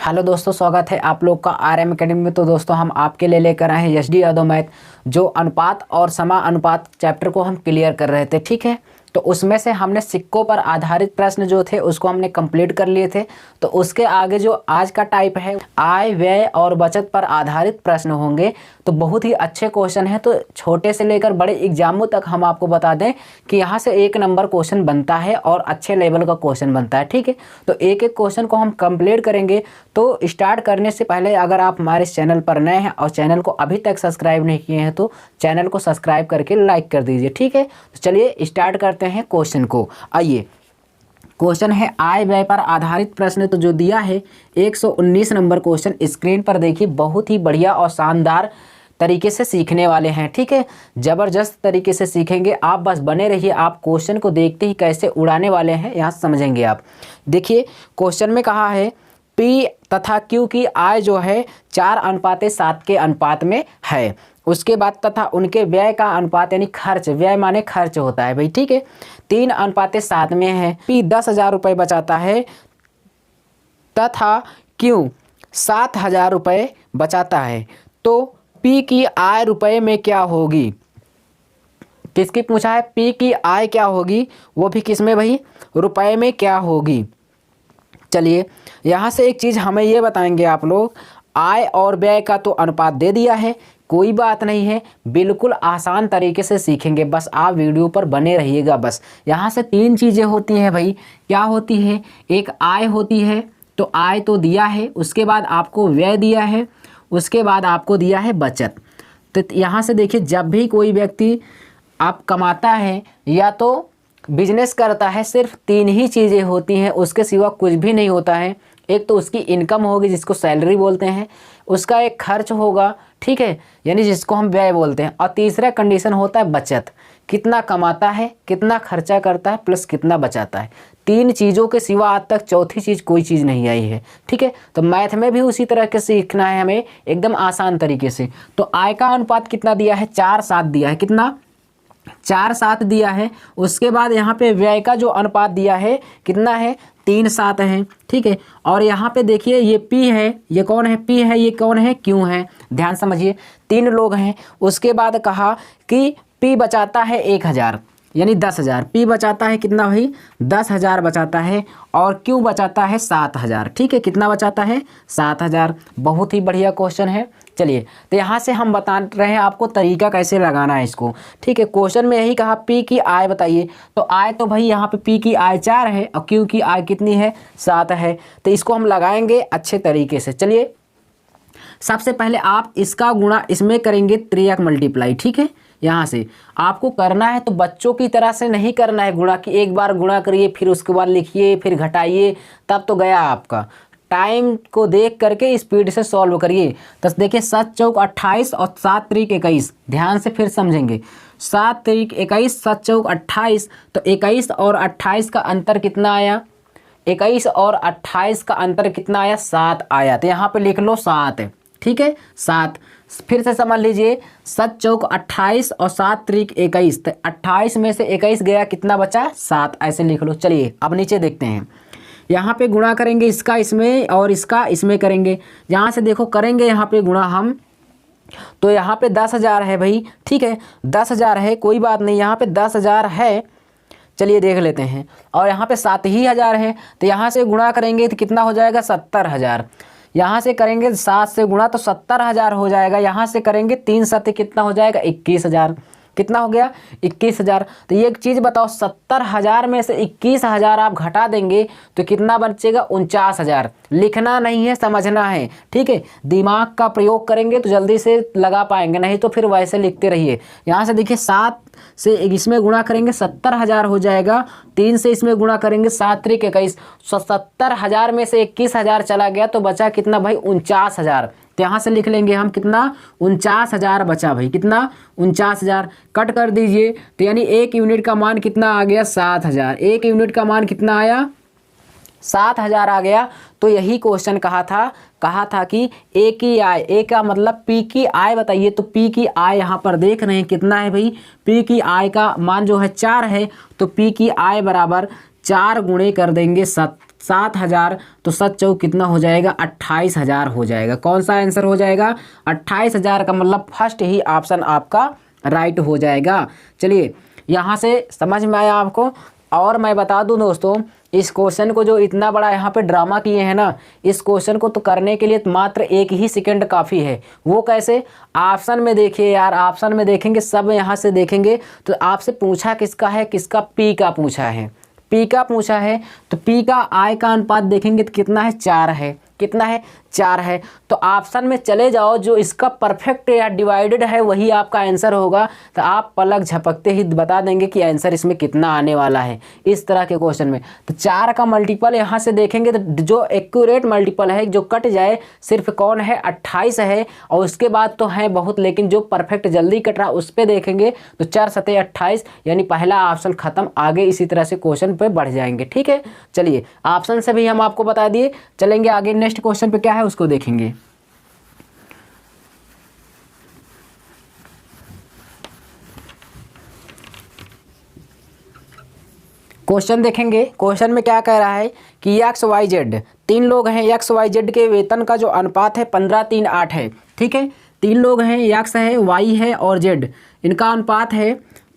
Hello दोस्तों, स्वागत है आप लोग का आरएम एकेडमी में। तो दोस्तों हम आपके लिए लेकर आए हैं एचडी यादव मैथ, जो अनुपात और समानुपात चैप्टर को हम क्लियर कर रहे थे। ठीक है, तो उसमें से हमने सिक्कों पर आधारित प्रश्न जो थे उसको हमने कंप्लीट कर लिए थे। तो उसके आगे जो आज का टाइप है आय व्यय और बचत पर आधारित प्रश्न होंगे। तो बहुत ही अच्छे क्वेश्चन है। तो छोटे से लेकर बड़े एग्जामों तक हम आपको बता दें कि यहाँ से 1 नंबर क्वेश्चन बनता है और अच्छे लेवल का क्वेश्चन बनता है। ठीक है, तो एक एक क्वेश्चन को हम कंप्लीट करेंगे। तो स्टार्ट करने से पहले अगर आप हमारे चैनल पर नए हैं और चैनल को अभी तक सब्सक्राइब नहीं किए हैं तो चैनल को सब्सक्राइब करके लाइक कर दीजिए। ठीक है, तो चलिए स्टार्ट करते हैं क्वेश्चन को। आइए, क्वेश्चन है आय व्यय पर आधारित प्रश्न। तो जो दिया है 119 नंबर क्वेश्चन स्क्रीन पर देखिए। बहुत ही बढ़िया और शानदार तरीके से सीखने वाले हैं। ठीक है, ज़बरदस्त तरीके से सीखेंगे आप, बस बने रहिए। आप क्वेश्चन को देखते ही कैसे उड़ाने वाले हैं यहाँ समझेंगे आप। देखिए क्वेश्चन में कहा है P तथा Q की आय जो है 4:7 के अनुपात में है। उसके बाद तथा उनके व्यय का अनुपात यानी खर्च, व्यय माने खर्च होता है भाई। ठीक है, 3:7 में है। P 10,000 रुपये बचाता है तथा Q 7,000 रुपये बचाता है। तो P की आय रुपये में क्या होगी? किसकी पूछा है? P की आय क्या होगी, वो भी किस में भाई? रुपये में क्या होगी। चलिए यहाँ से एक चीज़ हमें ये बताएंगे आप लोग, आय और व्यय का तो अनुपात दे दिया है, कोई बात नहीं है, बिल्कुल आसान तरीके से सीखेंगे। बस आप वीडियो पर बने रहिएगा। बस यहाँ से 3 चीज़ें होती हैं भाई। क्या होती है? एक आय होती है, तो आय तो दिया है, उसके बाद आपको व्यय दिया है, उसके बाद आपको दिया है बचत। तो यहाँ से देखिए, जब भी कोई व्यक्ति आप कमाता है या तो बिजनेस करता है, सिर्फ 3 ही चीज़ें होती हैं, उसके सिवा कुछ भी नहीं होता है। एक तो उसकी इनकम होगी जिसको सैलरी बोलते हैं, उसका एक खर्च होगा, ठीक है, यानी जिसको हम व्यय बोलते हैं, और तीसरा कंडीशन होता है बचत। कितना कमाता है, कितना खर्चा करता है, प्लस कितना बचाता है। 3 चीज़ों के सिवा आज तक चौथी चीज़ कोई चीज़ नहीं आई है। ठीक है, तो मैथ में भी उसी तरह के सीखना है हमें, एकदम आसान तरीके से। तो आय का अनुपात कितना दिया है? 4:7 दिया है। कितना? 4:7 दिया है। उसके बाद यहाँ पे व्यय का जो अनुपात दिया है कितना है? 3:7 है। ठीक है, और यहाँ पे देखिए ये P है, ये कौन है? P है, ये कौन है? Q है। ध्यान समझिए, 3 लोग हैं। उसके बाद कहा कि P बचाता है 1,000 यानी 10,000। P बचाता है कितना भाई? 10,000 बचाता है, और Q बचाता है 7,000। ठीक है, कितना बचाता है? 7,000। बहुत ही बढ़िया क्वेश्चन है। चलिए, तो यहाँ से हम बता रहे हैं आपको तरीका कैसे लगाना है इसको। ठीक है, क्वेश्चन में यही कहा P की आय बताइए। तो आय तो भाई यहाँ पे P की आय 4 है और Q की आय कितनी है? 7 है। तो इसको हम लगाएंगे अच्छे तरीके से। चलिए, सबसे पहले आप इसका गुणा इसमें करेंगे, 3x मल्टीप्लाई। ठीक है, यहाँ से आपको करना है तो बच्चों की तरह से नहीं करना है गुणा, कि एक बार गुणा करिए फिर उसके बाद लिखिए फिर घटाइए, तब तो गया आपका। टाइम को देख करके स्पीड से सॉल्व करिए। तो देखिए 7 चौक 28 और 7 त्रिक 21, ध्यान से फिर समझेंगे। 7 त्रिक 21, 7 चौक 28, तो 21 और 28 का अंतर कितना आया? 21 और 28 का अंतर कितना आया? 7 आया। तो यहाँ पे लिख लो 7। ठीक है, 7। फिर से समझ लीजिए, 7 चौक 28 और 7 त्रिक 21, तो 28 में से 21 गया, कितना बचा? 7। ऐसे लिख लो। चलिए अब नीचे देखते हैं। यहाँ पे गुणा करेंगे, इसका इसमें और इसका इसमें करेंगे। यहाँ से देखो करेंगे यहाँ पे गुणा हम, तो यहाँ पे 10,000 है भाई। ठीक है, 10,000 है, कोई बात नहीं, यहाँ पे 10,000 है। चलिए देख लेते हैं। और यहाँ पे 7,000 है, तो यहाँ से गुणा करेंगे तो कितना हो जाएगा? 70,000। यहाँ से करेंगे 7 से गुणा तो 70,000 हो जाएगा। यहाँ से करेंगे 3 7 कितना हो जाएगा? 21,000। कितना हो गया? 21,000। तो ये एक चीज़ बताओ, 70,000 में से 21,000 आप घटा देंगे तो कितना बचेगा? 49,000। लिखना नहीं है, समझना है। ठीक है, दिमाग का प्रयोग करेंगे तो जल्दी से लगा पाएंगे, नहीं तो फिर वैसे लिखते रहिए। यहाँ से देखिए 7 से इसमें गुणा करेंगे 70,000 हो जाएगा। 3 से इसमें गुणा करेंगे 7 त्रिक 21, 70,000 में से 21,000 चला गया तो बचा कितना भाई? 49,000। तो यहाँ से लिख लेंगे हम कितना? 49,000 बचा भाई। कितना? 49,000। कट कर दीजिए, तो यानी 1 यूनिट का मान कितना आ गया? 7,000। 1 यूनिट का मान कितना आया? 7,000 आ गया। तो यही क्वेश्चन कहा था कि ए की आय, ए का मतलब P की आय बताइए। तो P की आय यहाँ पर देख रहे हैं कितना है भाई? P की आय का मान जो है 4 है, तो P की आय बराबर 4 गुणे कर देंगे 7,000, तो 7 चौक कितना हो जाएगा 28,000 हो जाएगा। कौन सा आंसर हो जाएगा 28,000 का मतलब फर्स्ट ही ऑप्शन आपका राइट हो जाएगा। चलिए यहाँ से समझ में आया आपको। और मैं बता दूं दोस्तों, इस क्वेश्चन को जो इतना बड़ा यहाँ पे ड्रामा किए हैं ना, इस क्वेश्चन को तो करने के लिए मात्र 1 ही सेकंड काफ़ी है। वो कैसे, ऑप्शन में देखिए यार, ऑप्शन में देखेंगे सब यहाँ से देखेंगे तो आपसे पूछा किसका है, किसका पी का पूछा है, पी का पूछा है। तो पी का आय का अनुपात देखेंगे तो कितना है 4 है, कितना है 4 है। तो ऑप्शन में चले जाओ, जो इसका परफेक्ट या डिवाइडेड है वही आपका आंसर होगा। तो आप पलक झपकते ही बता देंगे कि आंसर इसमें कितना आने वाला है इस तरह के क्वेश्चन में। तो 4 का मल्टीपल यहाँ से देखेंगे तो जो एक्यूरेट मल्टीपल है, जो कट जाए सिर्फ कौन है 28 है, और उसके बाद तो है बहुत, लेकिन जो परफेक्ट जल्दी कट रहा उस पर देखेंगे तो 4 सतह 28, यानी पहला ऑप्शन खत्म। आगे इसी तरह से क्वेश्चन पे बढ़ जाएंगे। ठीक है, चलिए ऑप्शन से भी हम आपको बता दिए, चलेंगे आगे नेक्स्ट क्वेश्चन पे क्या है उसको देखेंगे। क्वेश्चन देखेंगे, क्वेश्चन में क्या कह रहा है कि XYZ 3 लोग हैं, XYZ के वेतन का जो अनुपात है 15:3:8 है। ठीक है, 3 लोग हैं, X है, Y है और Z, इनका अनुपात है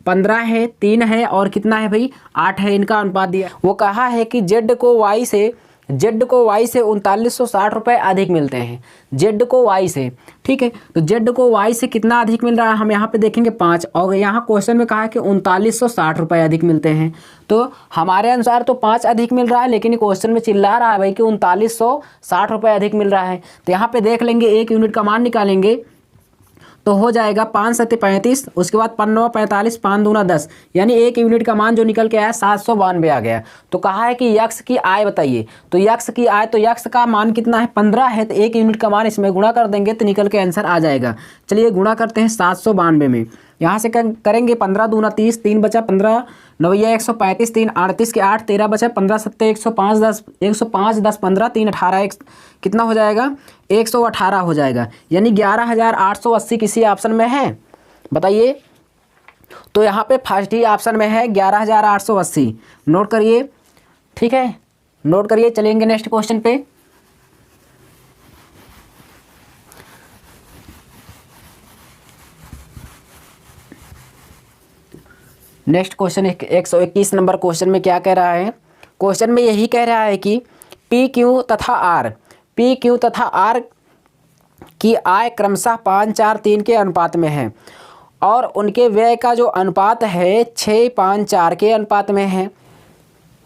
15 है, 3 है और कितना है भाई 8 है, इनका अनुपात दिया। वो कहा है कि Z को Y से 3960 रुपये अधिक मिलते हैं, Z को Y से। ठीक है, तो Z को Y से कितना अधिक मिल रहा है, हम यहाँ पे देखेंगे 5, और यहाँ क्वेश्चन में कहा है कि 3960 रुपये अधिक मिलते हैं। तो हमारे अनुसार तो 5 अधिक मिल रहा है, लेकिन क्वेश्चन में चिल्ला रहा है भाई कि 3960 रुपये अधिक मिल रहा है। तो यहाँ पे देख लेंगे, 1 यूनिट का मान निकालेंगे तो हो जाएगा 5 सत्ते 35, उसके बाद 5 9 45, 5 दूना 10, यानी 1 यूनिट का मान जो निकल के आया 792 आ गया। तो कहा है कि यक्स की आय बताइए, तो यक्स की आय, तो यक्स का मान कितना है 15 है, तो 1 यूनिट का मान इसमें गुणा कर देंगे तो निकल के आंसर आ जाएगा। चलिए गुणा करते हैं 792 में, यहाँ से करेंगे 15 दूना 30, 3 बचा 15, 9 135, 3 38 के 8, 13 बचा 15 सत्ते 105, 10 105 10 15, 3 18, कितना हो जाएगा 118 हो जाएगा, यानी 11,880 किसी ऑप्शन में है बताइए। तो यहाँ पे फर्स्ट ही ऑप्शन में है 11,880, नोट करिए। ठीक है, नोट करिए, चलेंगे नेक्स्ट क्वेश्चन पे। नेक्स्ट क्वेश्चन 121 नंबर क्वेश्चन में क्या कह रहा है, क्वेश्चन में यही कह रहा है कि पी क्यू तथा आर की आय क्रमशः 5 4 3 के अनुपात में है और उनके व्यय का जो अनुपात है 6 5 4 के अनुपात में है।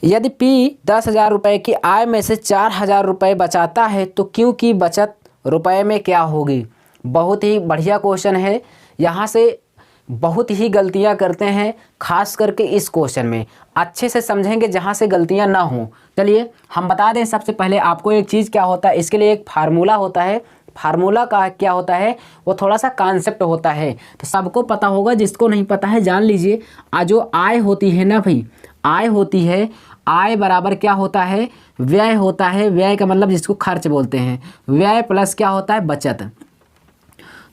यदि पी 10,000 रुपये की आय में से 4,000 रुपये बचाता है तो क्यू की बचत रुपये में क्या होगी। बहुत ही बढ़िया क्वेश्चन है, यहाँ से बहुत ही गलतियां करते हैं, खास करके इस क्वेश्चन में अच्छे से समझेंगे जहां से गलतियां ना हो। चलिए हम बता दें सबसे पहले आपको एक चीज़ क्या होता है, इसके लिए एक फार्मूला होता है। फार्मूला का क्या होता है, वो थोड़ा सा कॉन्सेप्ट होता है, तो सबको पता होगा, जिसको नहीं पता है जान लीजिए। जो आय होती है ना भाई, आय होती है, आय बराबर क्या होता है, व्यय होता है। व्यय का मतलब जिसको खर्च बोलते हैं, व्यय प्लस क्या होता है बचत।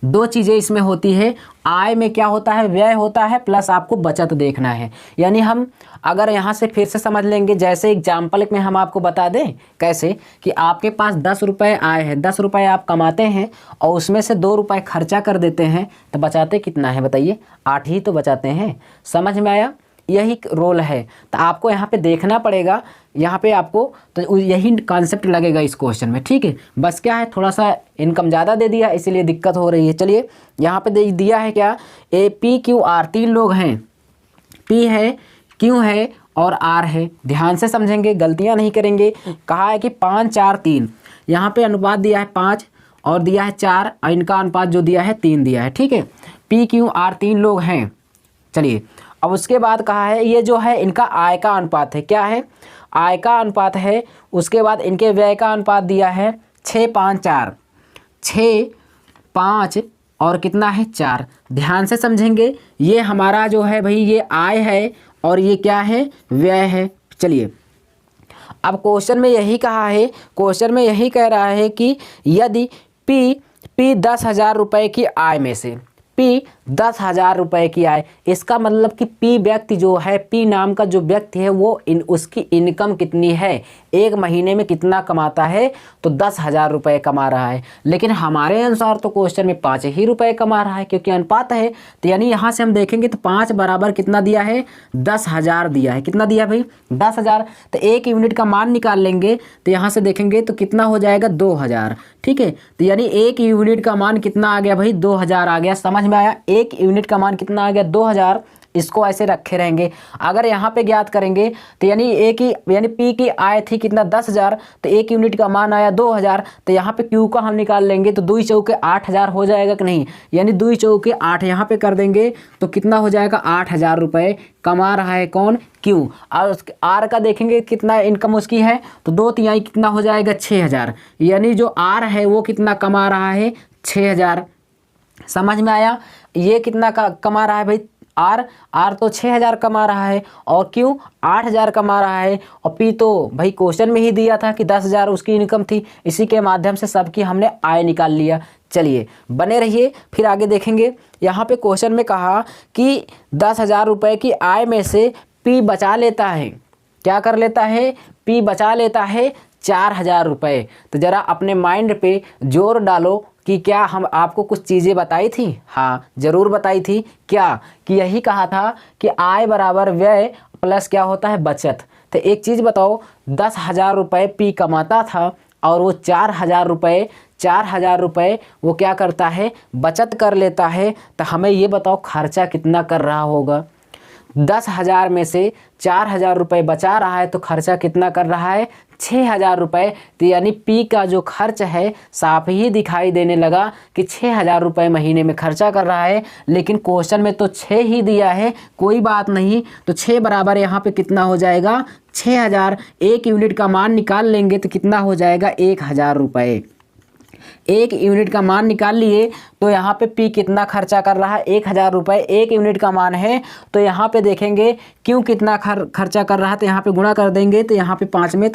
2 चीज़ें इसमें होती है, आय में क्या होता है व्यय होता है, प्लस आपको बचत देखना है। यानी हम अगर यहाँ से फिर से समझ लेंगे, जैसे एग्जाम्पल में हम आपको बता दें कैसे कि आपके पास 10 रुपये आय है, 10 रुपये आप कमाते हैं और उसमें से 2 रुपये खर्चा कर देते हैं, तो बचाते कितना है बताइए, 8 ही तो बचाते हैं। समझ में आया, यही रोल है। तो आपको यहाँ पे देखना पड़ेगा, यहाँ पे आपको तो यही कॉन्सेप्ट लगेगा इस क्वेश्चन में। ठीक है, बस क्या है थोड़ा सा इनकम ज़्यादा दे दिया इसीलिए दिक्कत हो रही है। चलिए यहाँ पे दे दिया है क्या, ए पी क्यू आर, 3 लोग हैं, पी है, क्यू है और आर है। ध्यान से समझेंगे, गलतियाँ नहीं करेंगे। कहा है कि 5 4 3, यहाँ पे अनुपात दिया है 5 और दिया है 4 और इनका अनुपात जो दिया है 3 दिया है। ठीक है, पी क्यू आर 3 लोग हैं। चलिए अब उसके बाद कहा है ये जो है इनका आय का अनुपात है, क्या है आय का अनुपात है। उसके बाद इनके व्यय का अनुपात दिया है 6 5 4, 6 5 और कितना है 4। ध्यान से समझेंगे, ये हमारा जो है भाई ये आय है और ये क्या है व्यय है। चलिए अब क्वेश्चन में यही कहा है, क्वेश्चन में यही कह रहा है कि यदि पी 10,000 रुपये की आय में से, पी 10,000 रुपये की आय। इसका मतलब कि पी व्यक्ति जो है, पी नाम का जो व्यक्ति है वो उसकी इनकम कितनी है, एक महीने में कितना कमाता है, तो 10,000 रुपये कमा रहा है। लेकिन हमारे अनुसार तो क्वेश्चन में 5 ही रुपये कमा रहा है, क्योंकि अनुपात है। तो यानी यहाँ से हम देखेंगे तो 5 बराबर कितना दिया है, 10,000 दिया है। कितना दिया भाई, 10,000। तो एक यूनिट का मान निकाल लेंगे तो यहाँ से देखेंगे तो कितना हो जाएगा, 2,000। ठीक है, तो यानी एक यूनिट का मान कितना आ गया भाई, 2,000 आ गया। समझ में आया, एक यूनिट का मान कितना आ गया, 2,000। इसको ऐसे रखे रहेंगे। अगर यहाँ पे ज्ञात करेंगे तो यानी पी की आय थी कितना, 10,000, तो एक यूनिट का मान आया 2,000। तो यहाँ पे क्यू का हम निकाल लेंगे तो 2 चौके 8,000 हो जाएगा कि नहीं, यानी 2 चौके 8 यहाँ पे कर देंगे तो कितना हो जाएगा, 8,000 रुपये कमा रहा है कौन, क्यू। और आर का देखेंगे कितना इनकम उसकी है, तो 2 कितना हो जाएगा, 6,000। यानी जो आर है वो कितना कमा रहा है, 6,000। समझ में आया, ये कितना कमा रहा है भाई, आर तो 6,000 कमा रहा है, और क्यों 8,000 कमा रहा है। और पी तो भाई क्वेश्चन में ही दिया था कि 10,000 उसकी इनकम थी, इसी के माध्यम से सबकी हमने आय निकाल लिया। चलिए बने रहिए, फिर आगे देखेंगे। यहाँ पे क्वेश्चन में कहा कि 10,000 रुपये की आय में से पी बचा लेता है, क्या कर लेता है, पी बचा लेता है 4,000 रुपये। तो ज़रा अपने माइंड पे जोर डालो कि क्या हम आपको कुछ चीज़ें बताई थी, हाँ ज़रूर बताई थी। क्या कि यही कहा था कि आय बराबर व्यय प्लस क्या होता है, बचत। तो एक चीज़ बताओ, 10,000 रुपये पी कमाता था और वो 4,000 रुपये वो क्या करता है, बचत कर लेता है। तो हमें ये बताओ खर्चा कितना कर रहा होगा। 10,000 में से 4,000 रुपये बचा रहा है तो खर्चा कितना कर रहा है, 6,000 रुपये। तो यानी पी का जो खर्च है साफ ही दिखाई देने लगा कि 6,000 रुपये महीने में खर्चा कर रहा है। लेकिन क्वेश्चन में तो 6 ही दिया है, कोई बात नहीं। तो 6 बराबर यहाँ पे कितना हो जाएगा, 6,000। एक यूनिट का मान निकाल लेंगे तो कितना हो जाएगा, 1,000 रुपये। एक यूनिट का मान निकाल लिए तो यहाँ पे पी कितना खर्चा कर रहा है, 1,000 रुपये एक यूनिट का मान है। तो यहाँ पे देखेंगे क्यों कितना खर्चा कर रहा है, तो यहाँ पे गुणा कर देंगे तो यहाँ पे 5 में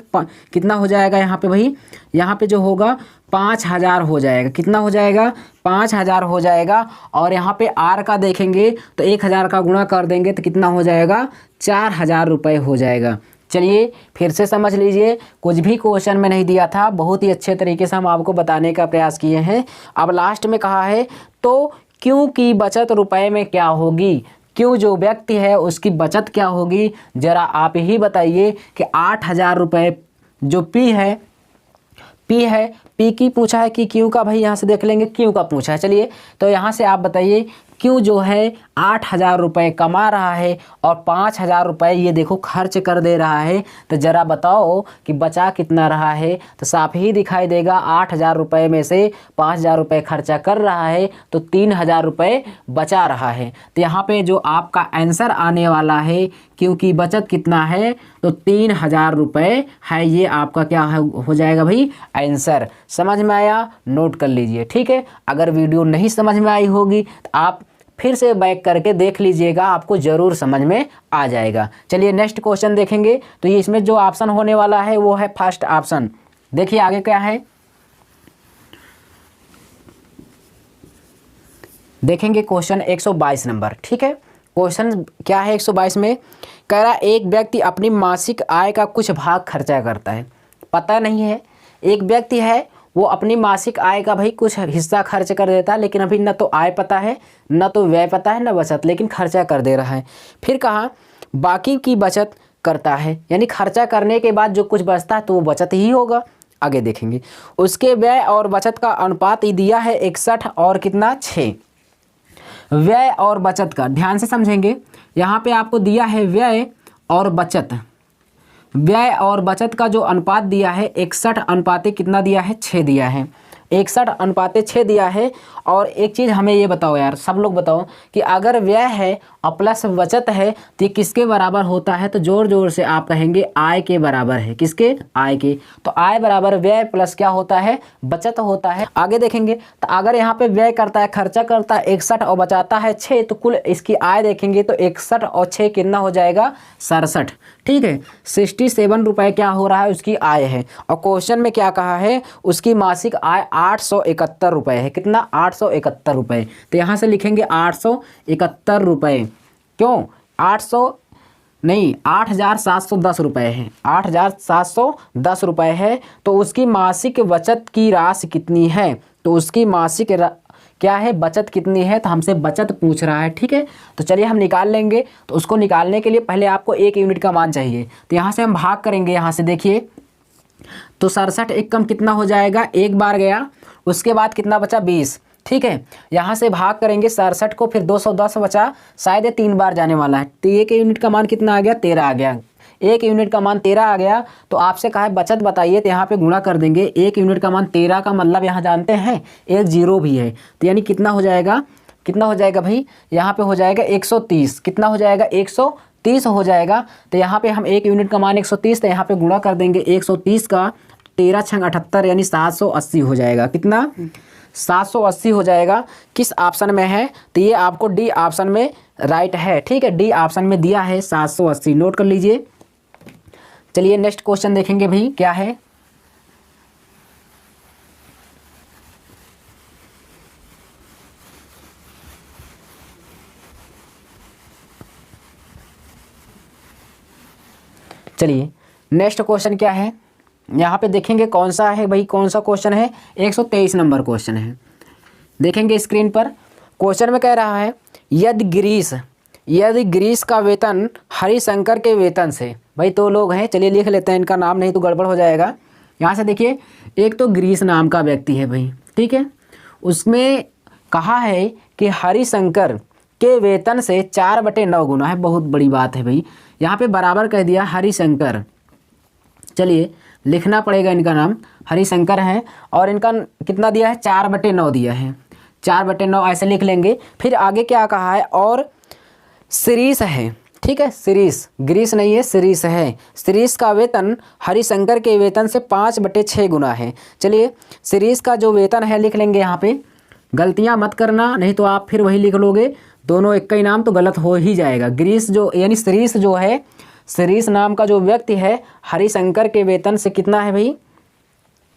कितना हो जाएगा, यहाँ पे भाई यहाँ पे जो होगा 5,000 हो जाएगा। कितना हो जाएगा, 5,000 हो जाएगा। और यहाँ पे आर का देखेंगे तो 1,000 का गुणा कर देंगे तो कितना हो जाएगा, 4,000 रुपये हो जाएगा। चलिए फिर से समझ लीजिए, कुछ भी क्वेश्चन में नहीं दिया था, बहुत ही अच्छे तरीके से हम आपको बताने का प्रयास किए हैं। अब लास्ट में कहा है तो क्यों की बचत रुपए में क्या होगी, क्यों जो व्यक्ति है उसकी बचत क्या होगी, ज़रा आप ही बताइए कि 8,000 रुपये जो पी है, पी की पूछा है कि क्यों का, भाई यहाँ से देख लेंगे क्यों का पूछा है। चलिए तो यहाँ से आप बताइए क्यों जो है 8,000 रुपये कमा रहा है और 5,000 रुपये ये देखो खर्च कर दे रहा है। तो ज़रा बताओ कि बचा कितना रहा है। तो साफ ही दिखाई देगा, 8,000 रुपये में से 5,000 रुपये खर्चा कर रहा है तो 3,000 रुपये बचा रहा है। तो यहाँ पे जो आपका आंसर आने वाला है, क्योंकि बचत कितना है तो 3,000 रुपये है, ये आपका क्या हो जाएगा भाई, आंसर। समझ में आया, नोट कर लीजिए, ठीक है। अगर वीडियो नहीं समझ में आई होगी तो आप फिर से बैक करके देख लीजिएगा, आपको ज़रूर समझ में आ जाएगा। चलिए नेक्स्ट क्वेश्चन देखेंगे। तो ये इसमें जो ऑप्शन होने वाला है वो है फर्स्ट ऑप्शन। देखिए आगे क्या है, देखेंगे क्वेश्चन 122 नंबर, ठीक है। क्वेश्चन क्या है 122 में, कह रहा एक व्यक्ति अपनी मासिक आय का कुछ भाग खर्चा करता है। पता नहीं है, एक व्यक्ति है वो अपनी मासिक आय का भाई कुछ हिस्सा खर्च कर देता है, लेकिन अभी न तो आय पता है, न तो व्यय पता है, न बचत, लेकिन खर्चा कर दे रहा है। फिर कहा बाकी की बचत करता है, यानी खर्चा करने के बाद जो कुछ बचता है तो वो बचत ही होगा। आगे देखेंगे उसके व्यय और बचत का अनुपात ही दिया है 61 और कितना 6। व्यय और बचत का ध्यान से समझेंगे, यहाँ पे आपको दिया है व्यय और बचत, व्यय और बचत का जो अनुपात दिया है 61 अनुपाते कितना दिया है, 6 दिया है। 61 अनुपाते 6 दिया है। और एक चीज़ हमें ये बताओ यार, सब लोग बताओ कि अगर व्यय है और प्लस बचत है तो ये किसके बराबर होता है, तो जोर जोर से आप कहेंगे आय के बराबर है। किसके, आय के। तो आय बराबर व्यय प्लस क्या होता है, बचत होता है। आगे देखेंगे तो अगर यहाँ पे व्यय करता है, खर्चा करता है 61 और बचाता है 6, तो कुल इसकी आय देखेंगे तो 61 और 6 कितना हो जाएगा, 67, ठीक है। 67 रुपये क्या हो रहा है, उसकी आय है। और क्वेश्चन में क्या कहा है, उसकी मासिक आय 871 रुपये है। कितना? 871 रुपये। तो यहाँ से लिखेंगे 871 रुपये। क्यों? 8,710 रुपये है। 8,710 रुपये है। तो उसकी मासिक बचत की राशि कितनी है? तो उसकी मासिक क्या है? बचत कितनी है? तो हमसे बचत पूछ रहा है। ठीक है, तो चलिए हम निकाल लेंगे। तो उसको निकालने के लिए पहले आपको 1 यूनिट का मान चाहिए। तो यहाँ से हम भाग करेंगे। यहाँ से देखिए, तो 67 एक कम कितना हो जाएगा? 1 बार गया, उसके बाद कितना बचा? 20। ठीक है, यहाँ से भाग करेंगे 67 को, फिर 210 बचा, शायद ये 3 बार जाने वाला है। तो 1 यूनिट का मान कितना आ गया? 13 आ गया। 1 यूनिट का मान 13 आ गया। तो आपसे कहा है बचत बताइए, तो यहाँ पे गुणा कर देंगे। 1 यूनिट का मान 13 का मतलब यहाँ जानते हैं एक जीरो भी है। तो यानी कितना हो जाएगा? कितना हो जाएगा भाई? यहाँ पे हो जाएगा 130। कितना हो जाएगा? 130 हो जाएगा। तो यहाँ पे हम 1 यूनिट का मान 130, तो यहाँ पे गुणा कर देंगे 130 का। 13 छंग 78 यानी 780 हो जाएगा। कितना? 780 हो जाएगा। किस ऑप्शन में है? तो ये आपको डी ऑप्शन में राइट है। ठीक है, डी ऑप्शन में दिया है 780। नोट कर लीजिए। चलिए नेक्स्ट क्वेश्चन देखेंगे भाई, क्या है? चलिए नेक्स्ट क्वेश्चन क्या है, यहाँ पे देखेंगे कौन सा है भाई, कौन सा क्वेश्चन है? 123 नंबर क्वेश्चन है। देखेंगे स्क्रीन पर। क्वेश्चन में कह रहा है यदि गिरीश का वेतन हरिशंकर के वेतन से, भाई तो लोग हैं, चलिए लिख लेते हैं इनका नाम, नहीं तो गड़बड़ हो जाएगा। यहाँ से देखिए, एक तो गिरीश नाम का व्यक्ति है भाई, ठीक है, उसमें कहा है कि हरिशंकर के वेतन से 4/9 गुना है। बहुत बड़ी बात है भाई। यहाँ पे बराबर कह दिया हरिशंकर। चलिए लिखना पड़ेगा, इनका नाम हरिशंकर है और इनका कितना दिया है? 4/9 दिया है। 4/9 ऐसे लिख लेंगे। फिर आगे क्या कहा है? और शिरीष है, ठीक है, शिरीष, गिरीश नहीं है, शिरीष है। शिरीष का वेतन हरिशंकर के वेतन से 5/6 गुना है। चलिए शिरीष का जो वेतन है लिख लेंगे। यहाँ पे गलतियाँ मत करना, नहीं तो आप फिर वही लिख लोगे, दोनों एक ही नाम तो गलत हो ही जाएगा। गिरीश जो यानी शिरीष जो है, शिरीष नाम का जो व्यक्ति है हरिशंकर के वेतन से कितना है भाई?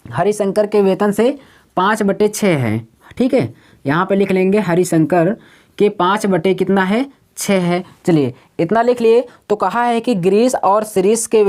हरिशंकर के वेतन से 5/6 है। ठीक है, यहाँ पे लिख लेंगे हरिशंकर के 5/कितना है? 6 है। चलिए इतना लिख लिए। तो कहा है कि गिरीश और शिरीष के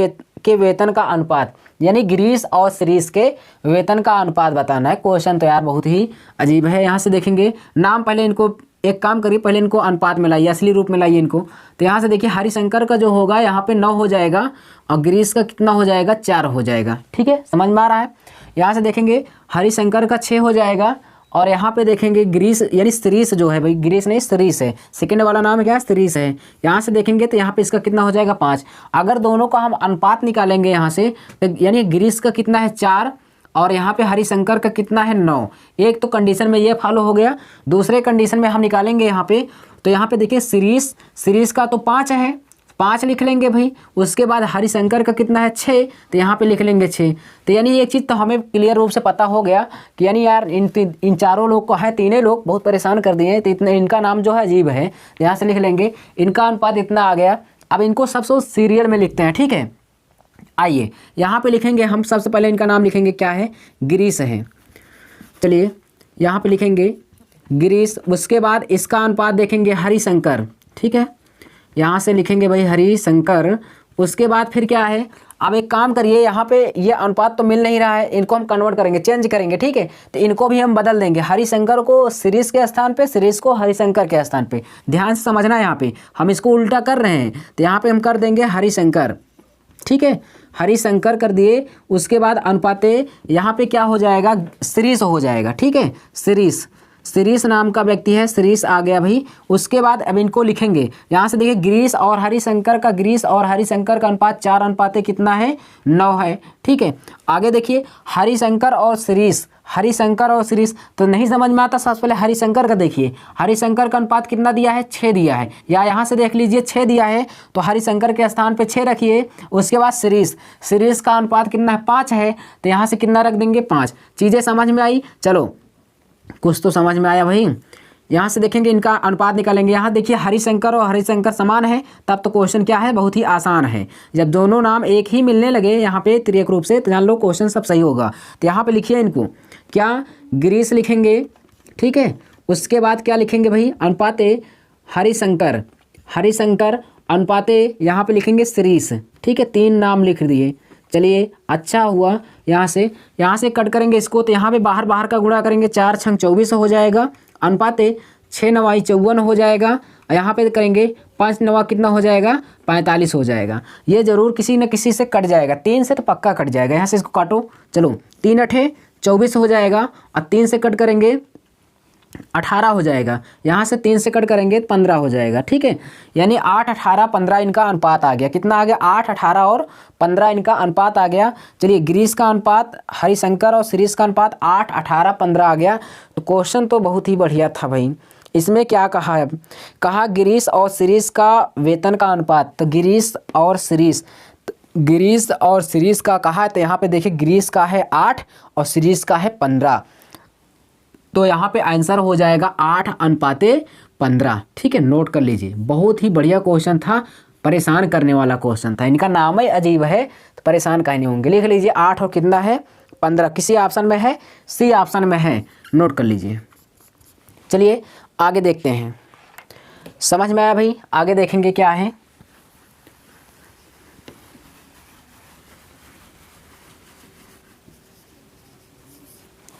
वेतन का अनुपात, यानी गिरीश और शिरीष के वेतन का अनुपात बताना है। क्वेश्चन तो यार बहुत ही अजीब है। यहाँ से देखेंगे नाम, पहले इनको एक काम करिए, पहले इनको अनुपात में लाइए, असली रूप में लाइए इनको। तो यहाँ से देखिए हरिशंकर का जो होगा यहाँ पे 9 हो जाएगा और गिरीश का कितना हो जाएगा? 4 हो जाएगा। ठीक है, समझ में आ रहा है? यहाँ से देखेंगे हरिशंकर का 6 हो जाएगा और यहाँ पे देखेंगे गिरीश यानी शिरीष जो है भाई, गिरीश नहीं शिरीष है, सेकंड वाला नाम क्या है? शिरीष है। यहाँ से देखेंगे तो यहाँ पे इसका कितना हो जाएगा? 5। अगर दोनों का हम अनुपात निकालेंगे यहाँ से, तो यानी गिरीश का कितना है? 4 और यहाँ पे हरिशंकर का कितना है? 9। एक तो कंडीशन में ये फॉलो हो गया। दूसरे कंडीशन में हम निकालेंगे यहाँ पे, तो यहाँ पे देखिए शिरीष का तो 5 है, 5 लिख लेंगे भाई। उसके बाद हरिशंकर का कितना है? 6, तो यहाँ पे लिख लेंगे 6। तो यानी एक चीज़ तो हमें क्लियर रूप से पता हो गया कि यानी यार इन चारों लोग को है, तीनों लोग बहुत परेशान कर दिए, तो इतने इनका नाम जो है अजीब है। यहाँ से लिख लेंगे इनका अनुपात इतना आ गया। अब इनको सबसे सीरियल में लिखते हैं। ठीक है, आइए यहाँ पे लिखेंगे हम। सबसे पहले इनका नाम लिखेंगे, क्या है? गिरीश है। चलिए यहाँ पे लिखेंगे गिरीश। उसके बाद इसका अनुपात देखेंगे हरिशंकर। ठीक है, यहाँ से लिखेंगे भाई हरिशंकर। उसके बाद फिर क्या है? अब एक काम करिए, यहाँ पे ये अनुपात तो मिल नहीं रहा है, इनको हम कन्वर्ट करेंगे, चेंज करेंगे। ठीक है, तो इनको भी हम बदल देंगे, हरिशंकर को शिरीष के स्थान पे, शिरीष को हरिशंकर के स्थान पे। ध्यान से समझना, यहाँ पे हम इसको उल्टा कर रहे हैं, तो यहाँ पे हम कर देंगे हरिशंकर। ठीक है, हरिशंकर कर दिए। उसके बाद अनुपाते यहाँ पे क्या हो जाएगा? शिरीष हो जाएगा। ठीक है, शिरीष नाम का व्यक्ति है, शिरीष आ गया भाई। उसके बाद अब इनको लिखेंगे, यहाँ से देखिए गिरीश और हरिशंकर का अनुपात 4 कितना है? 9 है। ठीक है, आगे देखिए हरिशंकर और शिरीष, तो नहीं समझ में आता। सबसे पहले हरिशंकर का देखिए, हरिशंकर का अनुपात कितना दिया है? 6 दिया है, या यहाँ से देख लीजिए 6 दिया है, तो हरिशंकर के स्थान पे 6 रखिए। उसके बाद शिरीष का अनुपात कितना है? 5 है, तो यहाँ से कितना रख देंगे? 5। चीज़ें समझ में आई? चलो कुछ तो समझ में आया भाई। यहाँ से देखेंगे इनका अनुपात निकालेंगे। यहाँ देखिए हरिशंकर और हरिशंकर समान है, तब तो क्वेश्चन क्या है? बहुत ही आसान है। जब दोनों नाम एक ही मिलने लगे यहाँ पे तिर्यक रूप से, तो जान लो क्वेश्चन सब सही होगा। तो यहाँ पे लिखिए इनको, क्या? ग्रीस लिखेंगे, ठीक है। उसके बाद क्या लिखेंगे भाई, अनुपाते हरिशंकर, हरिशंकर अनुपाते यहाँ पे लिखेंगे श्रीश, ठीक है। 3 नाम लिख दिए। चलिए अच्छा हुआ। यहाँ से कट करेंगे इसको, तो यहाँ पे बाहर बाहर का गुणा करेंगे, 4 छंग 24 हो जाएगा। अनुपाते 6 नवाई 54 हो जाएगा। यहाँ पे करेंगे 5 नवा कितना हो जाएगा, 45 हो जाएगा। ये जरूर किसी न किसी से कट जाएगा, 3 से तो पक्का कट जाएगा। यहाँ से इसको काटो, चलो 3 अठे 24 हो जाएगा, और 3 से कट करेंगे 18 हो जाएगा। यहाँ से 3 से कट करेंगे 15 हो जाएगा, ठीक है। यानी 8, 18, 15 इनका अनुपात आ गया। कितना आ गया, 8, 18 और 15 इनका अनुपात आ गया। चलिए ग्रीस का अनुपात, हरिशंकर और श्रीश का अनुपात 8, 18, 15 आ गया। तो क्वेश्चन तो बहुत ही बढ़िया था भाई। इसमें क्या कहा है, कहा गिरीश और श्रीश का वेतन का अनुपात। तो गिरीश और श्रीश का कहा है, तो यहाँ पे देखिए गिरीश का है 8 और श्रीश का है 15। तो यहाँ पे आंसर हो जाएगा 8:15, ठीक है। नोट कर लीजिए, बहुत ही बढ़िया क्वेश्चन था, परेशान करने वाला क्वेश्चन था। इनका नाम ही अजीब है, तो परेशान काहे नहीं होंगे। लिख लीजिए 8 और कितना है 15, किसी ऑप्शन में है, सी ऑप्शन में है, नोट कर लीजिए। चलिए आगे देखते हैं। समझ में आया भाई, आगे देखेंगे क्या है।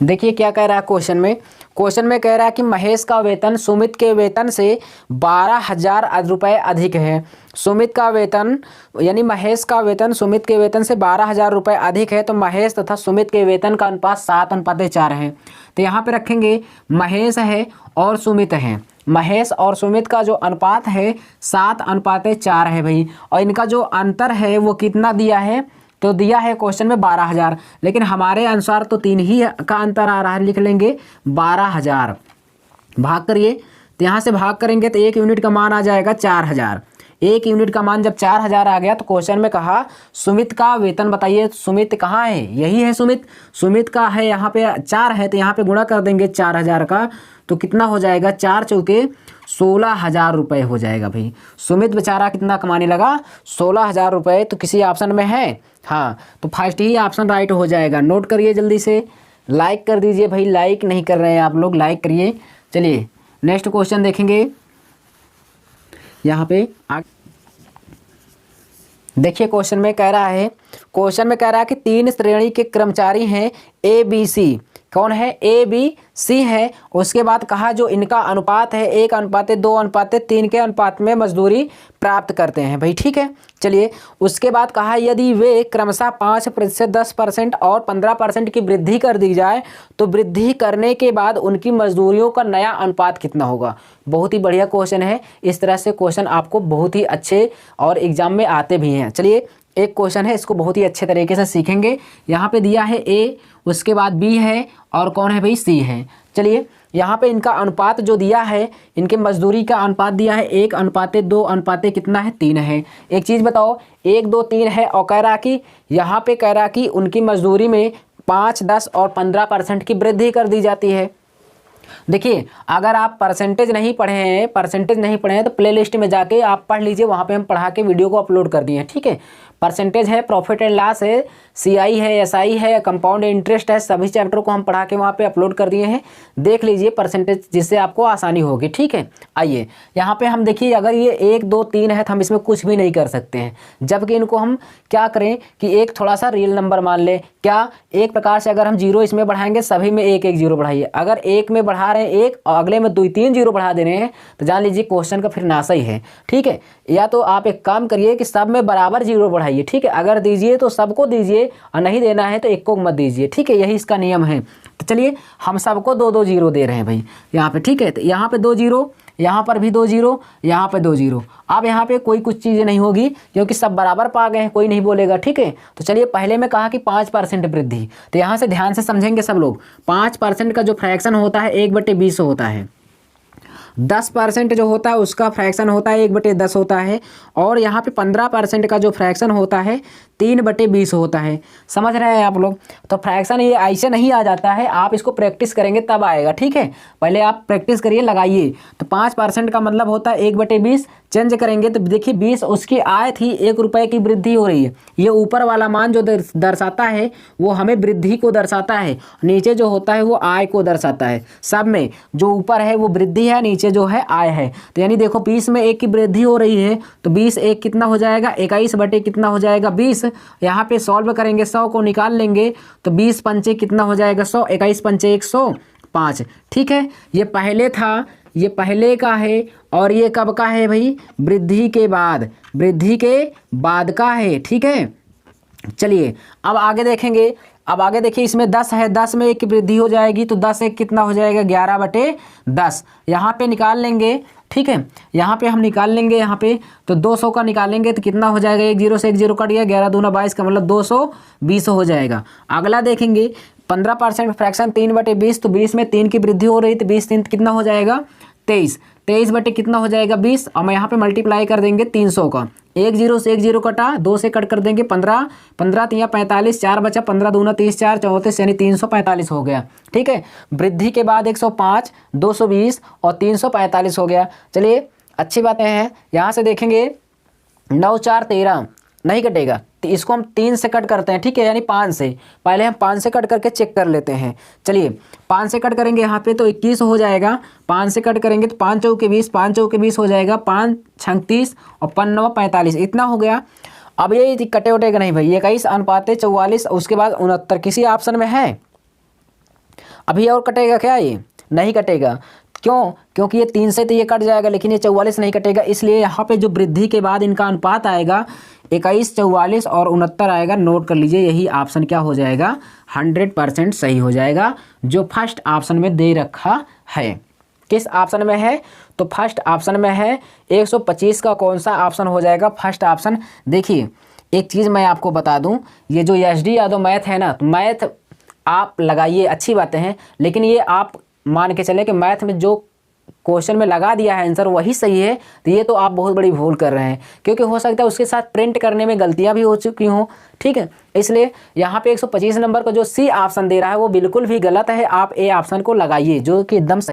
देखिए क्या कह रहा है क्वेश्चन में। क्वेश्चन में कह रहा है कि महेश का वेतन सुमित के वेतन से 12,000 रुपये अधिक है। सुमित का वेतन यानी महेश का वेतन सुमित के वेतन से 12,000 रुपये अधिक है। तो महेश तथा सुमित के वेतन का अनुपात 7:4 है। तो यहाँ पे रखेंगे महेश है और सुमित है। महेश और सुमित का जो अनुपात है 7:4 है भाई। और इनका जो अंतर है वो कितना दिया है, तो दिया है क्वेश्चन में 12,000, लेकिन हमारे अनुसार तो 3 ही का अंतर आ रहा है। लिख लेंगे 12,000, भाग करिए। तो यहाँ से भाग करेंगे तो 1 यूनिट का मान आ जाएगा 4,000। 1 यूनिट का मान जब 4,000 आ गया तो क्वेश्चन में कहा सुमित का वेतन बताइए। सुमित कहाँ है, यही है सुमित का है यहाँ पे 4 है, तो यहाँ पे गुणा कर देंगे 4,000 का, तो कितना हो जाएगा, 4 चौके 16,000 रुपये हो जाएगा भाई। सुमित बेचारा कितना कमाने लगा, 16,000 रुपये। तो किसी ऑप्शन में है, हाँ, तो फर्स्ट ही ऑप्शन राइट हो जाएगा। नोट करिए जल्दी से, लाइक कर दीजिए भाई, लाइक नहीं कर रहे हैं आप लोग, लाइक करिए। चलिए नेक्स्ट क्वेश्चन देखेंगे। यहाँ पे देखिए क्वेश्चन में कह रहा है, कि 3 श्रेणी के कर्मचारी हैं ए बी सी। कौन है, ए बी सी है। उसके बाद कहा जो इनका अनुपात है 1:2:3 के अनुपात में मजदूरी प्राप्त करते हैं भाई, ठीक है। चलिए उसके बाद कहा यदि वे क्रमशः 5%, 10% और 15% की वृद्धि कर दी जाए तो वृद्धि करने के बाद उनकी मजदूरियों का नया अनुपात कितना होगा। बहुत ही बढ़िया क्वेश्चन है। इस तरह से क्वेश्चन आपको बहुत ही अच्छे और एग्जाम में आते भी हैं। चलिए एक क्वेश्चन है, इसको बहुत ही अच्छे तरीके से सीखेंगे। यहाँ पे दिया है ए, उसके बाद बी है, और कौन है भाई, सी है। चलिए यहाँ पे इनका अनुपात जो दिया है, इनके मजदूरी का अनुपात दिया है 1:2 कितना है, 3 है। एक चीज़ बताओ, 1, 2, 3 है, और कह रहा कि यहाँ पे कह रहा कि उनकी मजदूरी में 5, 10 और 15% की वृद्धि कर दी जाती है। देखिए अगर आप परसेंटेज नहीं पढ़े हैं तो प्लेलिस्ट में जाके आप पढ़ लीजिए, वहाँ पे हम पढ़ा के वीडियो को अपलोड कर दिए हैं, ठीक है। परसेंटेज है, प्रॉफिट एंड लॉस है, सीआई है, एसआई है, कंपाउंड इंटरेस्ट है, सभी चैप्टर को हम पढ़ा के वहाँ पे अपलोड कर दिए हैं। देख लीजिए परसेंटेज, जिससे आपको आसानी होगी, ठीक है। आइए यहाँ पे हम देखिए, अगर ये 1, 2, 3 है तो हम इसमें कुछ भी नहीं कर सकते हैं, जबकि इनको हम क्या करें कि एक थोड़ा सा रियल नंबर मान ले। क्या, एक प्रकार से अगर हम 0 इसमें बढ़ाएंगे, सभी में 1, 1 0 बढ़ाइए। अगर एक में बढ़ा रहे हैं 1 और अगले में 2, 3 0 बढ़ा दे रहे हैं तो जान लीजिए क्वेश्चन का फिर नासा ही है, ठीक है। या तो आप एक काम करिए कि सब में बराबर 0 बढ़ाइए, ठीक है। अगर दीजिए तो सबको दीजिए, और नहीं देना है तो एक को मत दीजिए, ठीक है। यही इसका नियम है। तो चलिए हम सबको 2-2 0 दे रहे हैं भाई यहाँ पे, ठीक है। तो यहाँ पे 2 0, यहाँ पर भी 2 0, यहाँ पे 2 0। अब यहाँ पे कोई कुछ चीज़ें नहीं होगी क्योंकि सब बराबर पा गए हैं, कोई नहीं बोलेगा, ठीक है। तो चलिए पहले में कहा कि 5% वृद्धि, तो यहाँ से ध्यान से समझेंगे सब लोग। 5% का जो फ्रैक्शन होता है 1/20 होता है। 10% जो होता है उसका फ्रैक्शन होता है 1/10 होता है, और यहाँ पे 15% का जो फ्रैक्शन होता है 3/20 होता है। समझ रहे हैं आप लोग? तो फ्रैक्शन ये ऐसे नहीं आ जाता है, आप इसको प्रैक्टिस करेंगे तब आएगा, ठीक है। पहले आप प्रैक्टिस करिए, लगाइए। तो 5% का मतलब होता है 1/20, चेंज करेंगे तो देखिए 20 उसकी आय थी, 1 रुपये की वृद्धि हो रही है। ये ऊपर वाला मान जो दर्शाता है वो हमें वृद्धि को दर्शाता है, नीचे जो होता है वो आय को दर्शाता है। सब में जो ऊपर है वो वृद्धि है, नीचे जो है आय है। तो यानी देखो 20 में 1 की वृद्धि हो रही है, तो 20 1 कितना हो जाएगा, 21 बटे कितना हो जाएगा 20। यहाँ पे सॉल्व करेंगे, 100 को निकाल लेंगे तो 20 पंचे कितना हो जाएगा 100, 21 पंचे 105, ठीक है। ये पहले था, ये पहले का है, और ये कब का है भाई, वृद्धि के बाद, वृद्धि के बाद का है, ठीक है। चलिए अब आगे देखेंगे। अब आगे देखिए, इसमें 10 है, 10 में 1 की वृद्धि हो जाएगी तो 10 1 कितना हो जाएगा 11/10। यहाँ पे निकाल लेंगे, ठीक है। यहाँ पे हम निकाल लेंगे, यहाँ पे तो 200 का निकालेंगे तो कितना हो जाएगा, 1 0 से 1 0 कट गया, 11 दूना 22 का मतलब 220 हो जाएगा। अगला देखेंगे 15% फ्रैक्शन 3/20, तो 20 में 3 की वृद्धि हो रही, तो 20 3 कितना हो जाएगा 23, 23 बटे कितना हो जाएगा 20, और मैं यहाँ पे मल्टीप्लाई कर देंगे 300 का, 1 0 से 1 0 कटा, 2 से कट कर देंगे 15, 15 3 45, 4 बचा, 15 दूना 30, 4 34, यानी 345 हो गया, ठीक है। वृद्धि के बाद 105, 220 और 345 हो गया। चलिए अच्छी बातें हैं। यहाँ से देखेंगे 9 4 13 नहीं कटेगा, तो इसको हम 3 से कट करते हैं, ठीक है, यानी 5 से। पहले हम 5 से कट करके चेक कर लेते हैं। चलिए 5 से कट करेंगे यहाँ पे तो 21 हो जाएगा, 5 से कट करेंगे तो 5 चौके 20, 5 चौके 20 हो जाएगा, 5 36 और 5 9 45, इतना हो गया। अब ये कटे उटेगा नहीं भाई, 21/44, उसके बाद 69 किसी ऑप्शन में है? अभी और कटेगा क्या? ये नहीं कटेगा। क्यों? क्योंकि ये 3 से तो ये कट जाएगा, लेकिन ये 44 नहीं कटेगा, इसलिए यहाँ पे जो वृद्धि के बाद इनका अनुपात आएगा 21, 44 और 69 आएगा। नोट कर लीजिए, यही ऑप्शन क्या हो जाएगा 100% सही हो जाएगा, जो फर्स्ट ऑप्शन में दे रखा है। किस ऑप्शन में है? तो फर्स्ट ऑप्शन में है। 125 का कौन सा ऑप्शन हो जाएगा? First option. देखिए एक चीज़ मैं आपको बता दूं, ये जो एसडी यादव मैथ है ना, तो मैथ आप लगाइए, अच्छी बातें हैं, लेकिन ये आप मान के चले कि मैथ में जो क्वेश्चन में लगा दिया है आंसर वही सही है, तो ये तो आप बहुत बड़ी भूल कर रहे हैं, क्योंकि हो सकता है उसके साथ प्रिंट करने में गलतियां भी हो चुकी हों, ठीक है। इसलिए यहाँ पे 125 नंबर का जो सी ऑप्शन दे रहा है वो बिल्कुल भी गलत है। आप ए ऑप्शन को लगाइए, जो कि एकदम